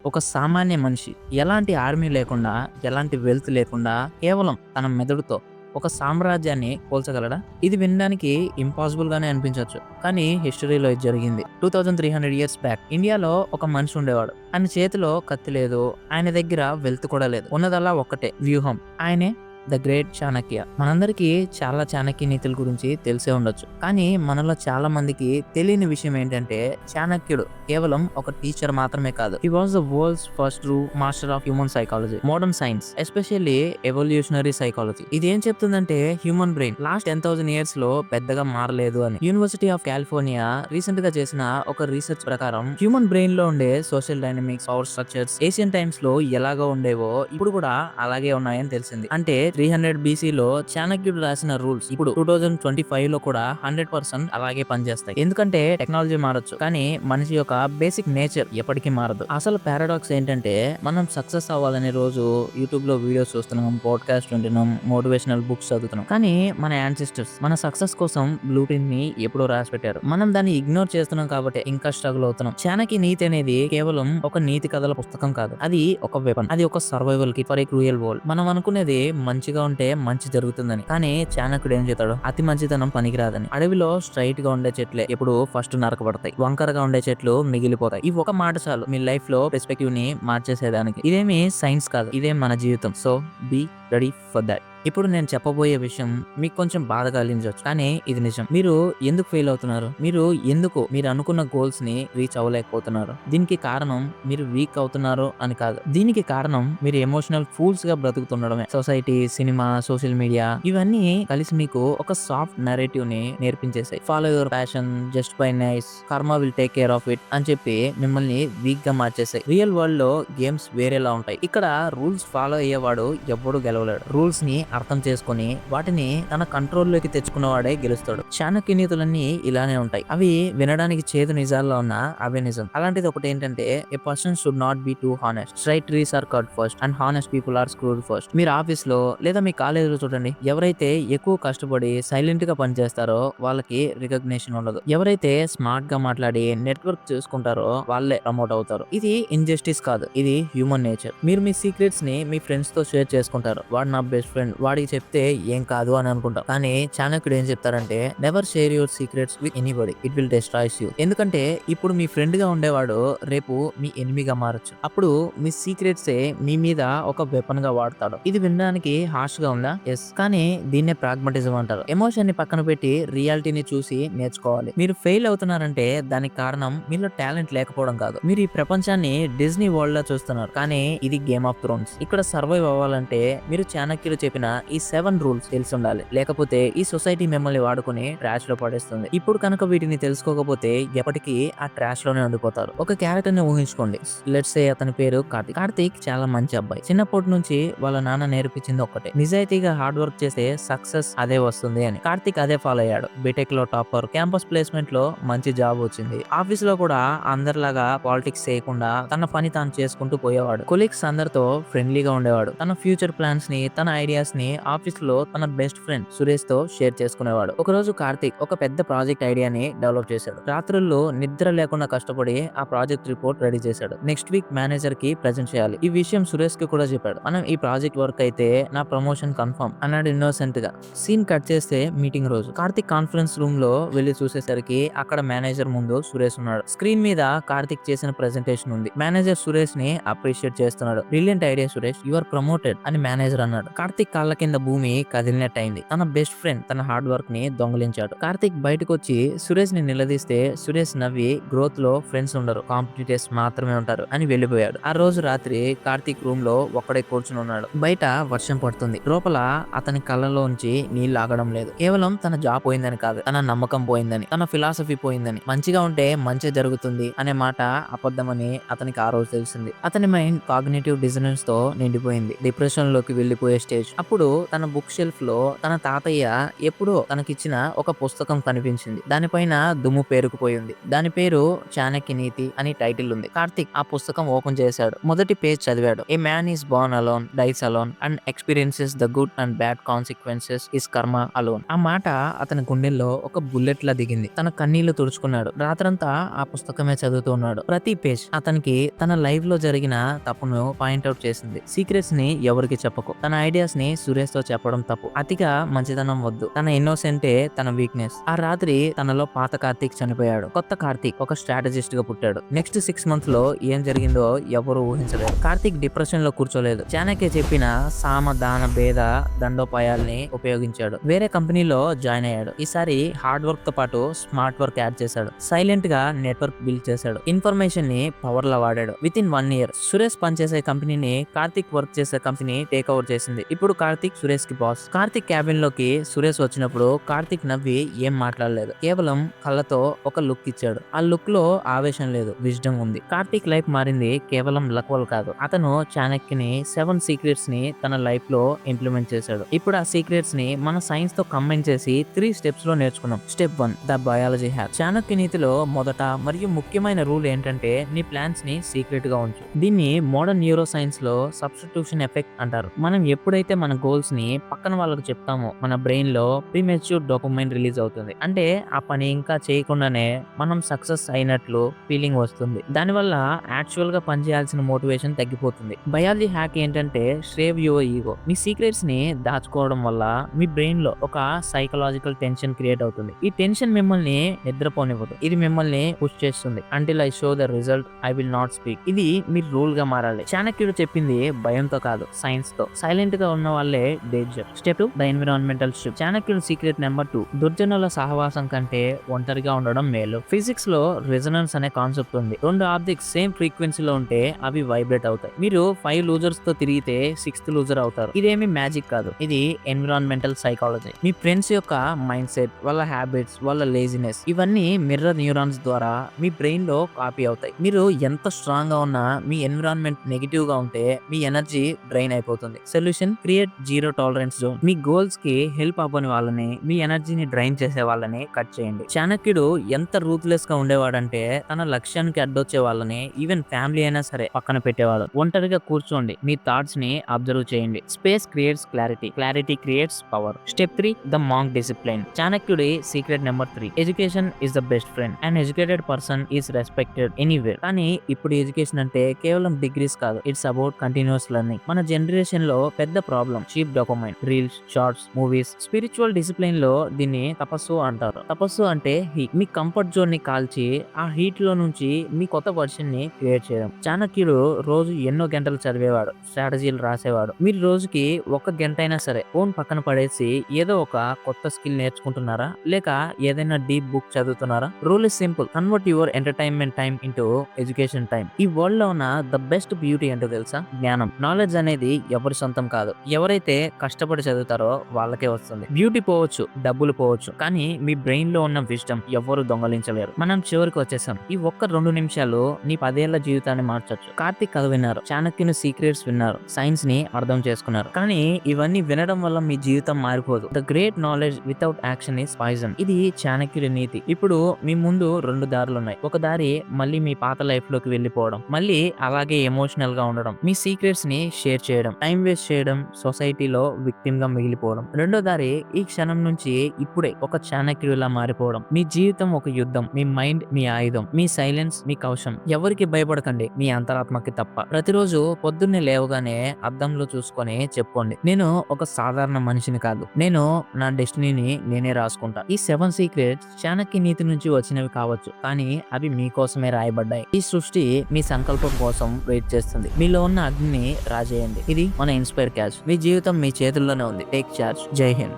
ఒక సామాన్య మనిషి ఎలాంటి ఆర్మీ లేకుండా, ఎలాంటి వెల్త్ లేకుండా కేవలం తన మెదడుతో ఒక సామ్రాజ్యాన్ని కూల్చగలడా? ఇది వినడానికి ఇంపాసిబుల్ గానే అనిపించొచ్చు. కానీ హిస్టరీలో ఇది జరిగింది. 2300 ఇయర్స్ బ్యాక్ ఇండియాలో ఒక మనిషి ఉండేవాడు. ఆయన చేతిలో కత్తి లేదు. ఆయన దగ్గర వెల్త్ కూడా లేదు. ఉన్నదల్లా ఒక్కటే వ్యూహం. ఆయనే ద గ్రేట్ చాణక్య. మనందరికీ చాలా చాణక్య నీతుల గురించి తెలిసే ఉండొచ్చు. కానీ మనలో చాలా మందికి తెలియని విషయం ఏంటంటే చాణక్యుడు కేవలం ఒక టీచర్ మాత్రమే కాదు. He was the world's first true master of human psychology, modern science, especially evolutionary psychology. ఇది ఏం చెప్తుందంటే హ్యూమన్ బ్రెయిన్ లాస్ట్ 10,000 ఇయర్స్ లో పెద్దగా మారలేదు అని. యూనివర్సిటీ ఆఫ్ కాలిఫోర్నియా రీసెంట్ గా చేసిన ఒక రీసెర్చ్ ప్రకారం హ్యూమన్ బ్రెయిన్ లో ఉండే social dynamics, power structures Asian times లో ఎలాగో ఉండేవో ఇప్పుడు కూడా అలాగే ఉన్నాయని తెలిసింది. అంటే 300 బీసీలో చాణక్యుడు రాసిన రూల్స్ ఇప్పుడు 2025 లో కూడా 100% అలాగే పనిచేస్తాయి. ఎందుకంటే టెక్నాలజీ మారొచ్చు, కానీ మనిషి యొక్క బేసిక్ నేచర్ ఎప్పటికీ మారదు. అసలు పారాడాక్స్ ఏంటంటే మనం సక్సెస్ అవ్వాలనే రోజు యూట్యూబ్ లో వీడియోస్ చూస్తున్నాం, పాడ్కాస్ట్ వింటున్నాం, మోటివేషనల్ బుక్స్ చదువుతున్నాం. కానీ మన యాన్సిస్టర్స్ మన సక్సెస్ కోసం బ్లూ ప్రింట్ ని ఎప్పుడో రాసి పెట్టారు. మనం దాన్ని ఇగ్నోర్ చేస్తున్నాం కాబట్టి ఇంకా స్ట్రగుల్ అవుతున్నాం. చాణక్య నీతి అనేది కేవలం ఒక నీతి కథల పుస్తకం కాదు. అది ఒక వెపన్. అది ఒక survival kit for a cruel world. మనం అనుకునేది మంచిగా ఉంటే మంచి జరుగుతుందని, కానీ చాణక్యుడు ఏం చేస్తాడు? అతి మంచితనం పనికిరాదని. అడవిలో స్ట్రైట్ గా ఉండే చెట్లే ఎప్పుడు ఫస్ట్ నరకబడతాయి, వంకరగా ఉండే చెట్లు మిగిలిపోతాయి. ఈ ఒక మాట చాలు మీ లైఫ్ లో పర్స్పెక్టివ్ ని మార్చేసేదానికి. ఇదేమి సైన్స్ కాదు, ఇదే మన జీవితం. So be ready for that. ఇప్పుడు నేను చెప్పబోయే విషయం మీకు కొంచెం బాధ కలిగించవచ్చు, కానీ ఇది నిజం. మీరు ఎందుకు ఫెయిల్ అవుతున్నారు? మీరు అనుకున్న గోల్స్ ని రీచ్ అవ్వలేకపోతున్నారు? దీనికి కారణం మీరు వీక్ అవుతున్నారు అని కాదు. దీనికి కారణం మీరు ఎమోషనల్ ఫూల్స్ గా బ్రతుకుతుండడమే. సొసైటీ, సినిమా, సోషల్ మీడియా ఇవన్నీ కలిసి మీకు ఒక సాఫ్ట్ నరేటివ్ ని నేర్పించేసాయి. Follow your passion, just be nice, karma will take care of it అని చెప్పి మిమ్మల్ని వీక్ గా మార్చేసాయి. రియల్ వరల్డ్ లో గేమ్స్ వేరేలా ఉంటాయి. ఇక్కడ రూల్స్ ఫాలో అయ్యేవాడు ఎవ్వడు గెలవలేడు. రూల్స్ ని అర్థం చేసుకుని వాటిని తన కంట్రోల్లోకి తెచ్చుకున్నవాడే గెలుస్తాడు. చాణక్య నీతులన్నీ ఇలానే ఉంటాయి. అవి వినడానికి చేదు నిజాల్లో ఉన్న అవే నిజం. అలాంటిది ఒకటి ఏంటంటే a person should not be too honest. Straight trees are cut first and honest people are screwed first. మీరు ఆఫీస్ లో లేదా మీ కాలేజీలో చూడండి, ఎవరైతే ఎక్కువ కష్టపడి సైలెంట్ గా పనిచేస్తారో వాళ్ళకి రికగ్నిషన్ ఉండదు. ఎవరైతే స్మార్ట్ గా మాట్లాడి నెట్వర్క్ చేసుకుంటారో వాళ్ళే ప్రమోట్ అవుతారు. ఇది ఇంజస్టిస్ కాదు, ఇది హ్యూమన్ నేచర్. మీరు మీ సీక్రెట్స్ ని మీ ఫ్రెండ్స్ తో షేర్ చేసుకుంటారు. వాడు నా బెస్ట్ ఫ్రెండ్, వాడికి చెప్తే ఏం కాదు అని అనుకుంటాం. కానీ చాణక్యుడు ఏం చెప్తారంటే never share your secrets with anybody, it will destroys you. ఎందుకంటే ఇప్పుడు మీ ఫ్రెండ్ గా ఉండేవాడు రేపు మీ ఎనిమిగా మారచ్చు. అప్పుడు మీ సీక్రెట్సే మీ మీద ఒక వెపన్ గా వాడతాడు. ఇది వినడానికి హార్ష్ గా ఉందా? ఎస్, కానీ దీన్నే ప్రాగ్మటిజం అంటారు. ఎమోషన్ ని పక్కన పెట్టి రియాలిటీని చూసి నేర్చుకోవాలి. మీరు ఫెయిల్ అవుతున్నారంటే దానికి కారణం మీలో టాలెంట్ లేకపోవడం కాదు. మీరు ఈ ప్రపంచాన్ని డిజ్నీ వరల్డ్ లా చూస్తున్నారు, కానీ ఇది గేమ్ ఆఫ్ థ్రోన్స్. ఇక్కడ సర్వైవ్ అవ్వాలంటే మీరు చాణక్యుడు చెప్పిన ఈ 7 రూల్స్ తెలిసి ఉండాలి. లేకపోతే ఈ సొసైటీ మిమ్మల్ని వాడుకుని ట్రాష్ లో పడేస్తుంది. ఇప్పుడు కనుక వీటిని తెలుసుకోకపోతే ఎప్పటికీ ఆ ట్రాష్ లోనే ఉండిపోతారు. ఒక క్యారెక్టర్ ని ఊహించుకోండి. లెట్స్ సే అతని పేరు కార్తిక్. కార్తిక్ చాలా మంచి అబ్బాయి. చిన్నప్పటి నుంచి వాళ్ళ నాన్న నేర్పించింది ఒక్కటే, నిజాయితీగా హార్డ్ వర్క్ చేస్తే సక్సెస్ అదే వస్తుంది అని. కార్తిక్ అదే ఫాలో అయ్యాడు. బీటెక్ లో టాపర్, క్యాంపస్ ప్లేస్మెంట్ లో మంచి జాబ్ వచ్చింది. ఆఫీస్ లో కూడా అందరిలాగా పాలిటిక్స్ చేయకుండా తన పని తాను చేసుకుంటూ పోయేవాడు. కొలీగ్స్ అందరితో ఫ్రెండ్లీగా ఉండేవాడు. తన ఫ్యూచర్ ప్లాన్స్ ని, తన ఐడియాస్ ని ఆఫీస్ లో తన బెస్ట్ ఫ్రెండ్ సురేష్ తో షేర్ చేసుకునేవాడు. ఒక రోజు కార్తిక్ ఒక పెద్ద ప్రాజెక్ట్ ఐడియాని డెవలప్ చేశాడు. రాత్రుల్లో నిద్ర లేకుండా కష్టపడి ఆ ప్రాజెక్ట్ రిపోర్ట్ రెడీ చేశాడు. నెక్స్ట్ వీక్ మేనేజర్ కి ప్రెజెంట్ చేయాలి. ఈ విషయం సురేష్ కి కూడా చెప్పాడు. మనం ఈ ప్రాజెక్ట్ వర్క్ అయితే నా ప్రమోషన్ కన్ఫర్మ్ అన్నాడు ఇన్నోసెంట్ గా. సీన్ కట్ చేస్తే మీటింగ్ రోజు. కార్తిక్ కాన్ఫరెన్స్ రూమ్ లో వెళ్లి చూసేసరికి అక్కడ మేనేజర్ ముందు సురేష్ ఉన్నాడు. స్క్రీన్ మీద కార్తిక్ చేసిన ప్రెజెంటేషన్ ఉంది. మేనేజర్ సురేష్ ని అప్రిషియేట్ చేస్తున్నాడు. Brilliant idea Suresh, you are promoted అని మేనేజర్ అన్నాడు. కార్తిక్ కాళ్ళ కింద భూమి కదిలినట్టయింది. తన బెస్ట్ ఫ్రెండ్ తన హార్డ్ వర్క్ ని దొంగలించాడు. కార్తిక్ బయటకు వచ్చి సురేష్ ని నిలదీస్తే సురేష్ నవ్వి గ్రోత్ లో ఫ్రెండ్స్ ఉండరు, కాంపిటీటర్స్ మాత్రమే ఉంటారు అని వెళ్లిపోయాడు. ఆ రోజు రాత్రి కార్తిక్ రూమ్ లో ఒక్కడే కూర్చుని ఉన్నాడు. బయట వర్షం పడుతుంది. లోపల అతని కళ్ళలోంచి నీళ్లు ఆగడం లేదు. కేవలం తన జాబ్ పోయిందని కాదు, తన నమ్మకం పోయిందని, తన ఫిలాసఫీ పోయిందని. మంచిగా ఉంటే మంచి జరుగుతుంది అనే మాట అబద్ధమని అతనికి ఆ రోజు తెలిసింది. అతని మైండ్ కాగ్నిటివ్ డిజనెన్స్ తో నిండిపోయింది. డిప్రెషన్ లోకి వెళ్లిపోయే స్టేజ్. అప్పుడు అప్పుడు తన బుక్ షెల్ఫ్ లో తన తాతయ్య ఎప్పుడో తనకిచ్చిన ఒక పుస్తకం కనిపించింది. దానిపైన దుమ్ము పేరుకుపోయింది. దాని పేరు చాణక్య నీతి అని టైటిల్ ఉంది. కార్తిక్ ఆ పుస్తకం ఓపెన్ చేశాడు. మొదటి పేజ్ చదివాడు. A man is born alone, dies alone and experiences the good and bad consequences is karma alone. ఆ మాట అతని గుండెల్లో ఒక బుల్లెట్ లా దిగింది. తన కన్నీళ్లు తుడుచుకున్నాడు. రాత్రంతా ఆ పుస్తకమే చదువుతూ ఉన్నాడు. ప్రతి పేజ్ అతనికి తన లైఫ్ లో జరిగిన తప్పును పాయింట్అవుట్ చేసింది. సీక్రెట్స్ ని ఎవరికి చెప్పకు. తన ఐడియాస్ ని సురేష్ తో చెప్పడం తప్పు. అతిగా మంచితనం వద్దు. తన ఇన్నోసెంటే తన వీక్నెస్. ఆ రాత్రి తనలో పాత కార్తీక్ చనిపోయాడు. కొత్త కార్తీక్ ఒక స్ట్రాటజిస్ట్ గా పుట్టాడు. నెక్స్ట్ 6 months లో ఏం జరిగిందో ఎవరు ఊహించలేదు. కార్తీక్ డిప్రెషన్ లో కూర్చోలేదు. చాణక్య చెప్పిన సామ దాన భేద దండోపాయాల్ని ఉపయోగించాడు. వేరే కంపెనీలో జాయిన్ అయ్యాడు. ఈసారి హార్డ్ వర్క్ తో పాటు స్మార్ట్ వర్క్ యాడ్ చేశాడు. సైలెంట్ గా నెట్వర్క్ బిల్డ్ చేశాడు. ఇన్ఫర్మేషన్ ని పవర్ లా వాడాడు. విత్ ఇన్ 1 year సురేష్ పనిచేసే కంపెనీని కార్తీక్ వర్క్ చేసే కంపెనీ టేక్ ఓవర్ చేసింది. ఇప్పుడు కార్తీక్ సురేష్ కి బాస్. కార్తీక్ క్యాబిన్ లోకి సురేష్ వచ్చినప్పుడు కార్తీక్ నవ్వి ఏం మాట్లాడలేదు. కేవలం కళ్ళతో ఒక లుక్ ఇచ్చాడు. ఆ లుక్ లో ఆవేశం లేదు, విజ్డమ్ ఉంది. కార్తీక్ లైఫ్ మారింది కేవలం లక్ వల్ల కాదు. అతను చాణక్యని 7 సీక్రెట్స్ ని తన లైఫ్ లో ఇంప్లిమెంట్ చేశాడు. ఇప్పుడు ఆ సీక్రెట్స్ ని మన సైన్స్ తో కంబైన్ చేసి 3 steps లో నేర్చుకున్నాం. Step 1 the biology hack. Chanakya నీతిలో మొదట మరియు ముఖ్యమైన రూల్ ఏంటంటే నీ ప్లాన్స్ ని సీక్రెట్ గా ఉంచు. దీన్ని మోడర్న్ న్యూరో సైన్స్ లో సబ్స్టిట్యూషన్ ఎఫెక్ట్ అంటారు. మనం ఎప్పుడైతే మన గోల్స్ ని పక్కన వాళ్ళకి చెప్తామో మన బ్రెయిన్ లో ప్రీమెచ్యూర్ డోపమైన్ రిలీజ్ అవుతుంది. అంటే ఆ పని ఇంకా చేయకుండానే మనం సక్సెస్ అయినట్లు ఫీలింగ్ వస్తుంది. దానివల్ల యాక్చువల్ గా పనిచేయాల్సిన మోటివేషన్ తగ్గిపోతుంది. బయాలజీ హ్యాక్ ఏంటంటే save your ego. Me secrets ని దాచుకోవడం వల్ల మీ బ్రెయిన్ లో ఒక సైకలాజికల్ టెన్షన్ క్రియేట్ అవుతుంది. ఈ టెన్షన్ మిమ్మల్ని నిద్రపోనివ్వదు. ఇది మిమ్మల్ని పుష్ చేస్తుంది. Until I show the result I will not speak. ఇది మీ రూల్ గా మారాలి. చాణక్యుడు చెప్పింది భయంతో కాదు, సైన్స్ తో. సైలెంట్ గా ఉన్న వాళ్ళే danger. Step 2 the environmental shift. చాణక్యుడు సీక్రెట్ నెంబర్ 2 దుర్జనుల సహవాసం కంటే ఒంటరిగా ఉండడం మేలు. ఫిజిక్స్ లో రెజొనెన్స్ అనే కాన్సెప్ట్ ఉంది. 2 ఆబ్జెక్ట్స్ సేమ్ ఫ్రీక్వెన్సీలో ఉంటే అవి వైబ్రేట్ అవుతాయి. మీరు 5 లూజర్స్ తో తిరిగితే 6th లూజర్ అవుతారు. ఇదేమి మ్యాజిక్ కాదు, ఇది ఎన్విరాన్మెంటల్ సైకాలజీ. మీ ఫ్రెండ్స్ యొక్క మైండ్ సెట్, వాళ్ళ హ్యాబిట్స్, వాళ్ళ లేజినెస్ ఇవన్నీ మిర్రర్ న్యూరాన్స్ ద్వారా మీ బ్రెయిన్ లో కాపీ అవుతాయి. మీరు ఎంత స్ట్రాంగ్ గా ఉన్నా మీ ఎన్విరాన్మెంట్ నెగిటివ్ గా ఉంటే మీ ఎనర్జీ డ్రైన్ అయిపోతుంది. Solution create zero tolerance zone. మీ గోల్స్ కి హెల్ప్ అవ్వని వాళ్ళని, మీ ఎనర్జీని డ్రైన్ చేసే వాళ్ళని కట్ చేయండి. చాణక్యుడు ఎంత రూత్లెస్ గా ఉండేవాడంటే తన లక్ష్యానికి అడ్డొచ్చే వాళ్ళని, ఈవెన్ ఫ్యామిలీ అయినా సరే పక్కన పెట్టేవాడు. ఒంటరిగా కూర్చోండి, మీ థాట్స్ ని అబ్జర్వ్ చేయండి. Space creates clarity, clarity creates power. Step 3 the monk discipline. చాణక్యుడి secret number 3 education is the best friend. An educated person is respected anywhere. కానీ ఇప్పుడు ఎడ్యుకేషన్ అంటే కేవలం డిగ్రీస్ కాదు, ఇట్స్ అబౌట్ కంటిన్యూస్ లెర్నింగ్. మన generation లో పెద్ద problem cheap dopamine, reels, shorts, movies. Spiritual discipline లో దీన్ని తపస్సు అంటారు. తపస్సు అంటే మీ కంఫర్ట్ జోన్ ని కాల్చి ఆ హీట్ లో నుంచి మీ కొత్త వర్షన్ ని క్రియేట్ చేయడం. చాణక్యుడు రోజు ఎన్నో గంటలు చదివేవాడు, స్ట్రాటజీలు రాసేవాడు. మీరు రోజుకి 1 గంట అయినా సరే ఫోన్ పక్కన పడేసి ఏదో ఒక కొత్త స్కిల్ నేర్చుకుంటున్నారా, లేక ఏదైనా డీప్ బుక్ చదువుతున్నారా? Rule is simple, convert your entertainment time into education time. ఈ వరల్డ్ లో ఉన్న ద బెస్ట్ బ్యూటీ ఏంటో తెలుసా? జ్ఞానం. నాలెడ్జ్ అనేది ఎవరి సొంతం కాదు, ఎవరైతే కష్టపడి చదువుతారో వాళ్ళకే వస్తుంది. బ్యూటీ పోవచ్చు, డబ్బులు పోవచ్చు, కానీ మీ బ్రెయిన్ లో ఉన్న విజ్డమ్ ఎవరు దొంగలించలేరు. మనం చివరికి వచ్చేసాం. ఈ ఒక్క 2 నిమిషాలు నీ 10 ఏళ్ల జీవితాన్ని మార్చొచ్చు. కార్తీక్ కథ విన్నారు, చాణక్యుని సీక్రెట్స్ విన్నారు, సైన్స్ ని అర్థం చేసుకున్నారు. కానీ ఇవన్నీ వినడం వల్ల మీ జీవితం మారిపోదు. The great knowledge without action is poison. ఇది చాణక్యుడి నీతి. ఇప్పుడు మీ ముందు 2 దారులు ఉన్నాయి. ఒక దారి మళ్ళీ మీ పాత లైఫ్ లోకి వెళ్ళిపోవడం, మళ్ళీ అలాగే ఎమోషనల్ గా ఉండడం, మీ సీక్రెట్స్ ని షేర్ చేయడం, టైం వేస్ట్ చేయడం, సొసైటీలో విక్టిమ్ గా మిగిలిపోవడం. రెండో దారి ఈ క్షణం నుంచి ఇప్పుడే ఒక చాణక్యుడిలా మారిపోవడం. మీ జీవితం ఒక యుద్ధం, మీ మైండ్ మీ ఆయుధం, మీ సైలెన్స్ మీ కవచం. ఎవరికి భయపడకండి, మీ అంతరాత్మకి తప్ప. ప్రతిరోజు పొద్దున్నే లేవగానే అద్దంలో చూసుకొని చెప్పుకోండి, నేను ఒక సాధారణ మనిషిని కాదు, నేను నా డెస్టినీని నేనే రాసుకుంటా. ఈ 7 సీక్రెట్స్ చాణక్య నీతి నుంచి వచ్చినవి కావచ్చు, కానీ అవి మీకోసమే రాయబడ్డాయి. ఈ సృష్టి మీ సంకల్పం కోసం వెయిట్ చేస్తుంది. మీలో ఉన్న అగ్నిని రాజేయండి. ఇది మన ఇన్స్పైర్ క్యాచ్. మీ జీవితం మీ చేతుల్లోనే ఉంది. Take charge. జై హింద్.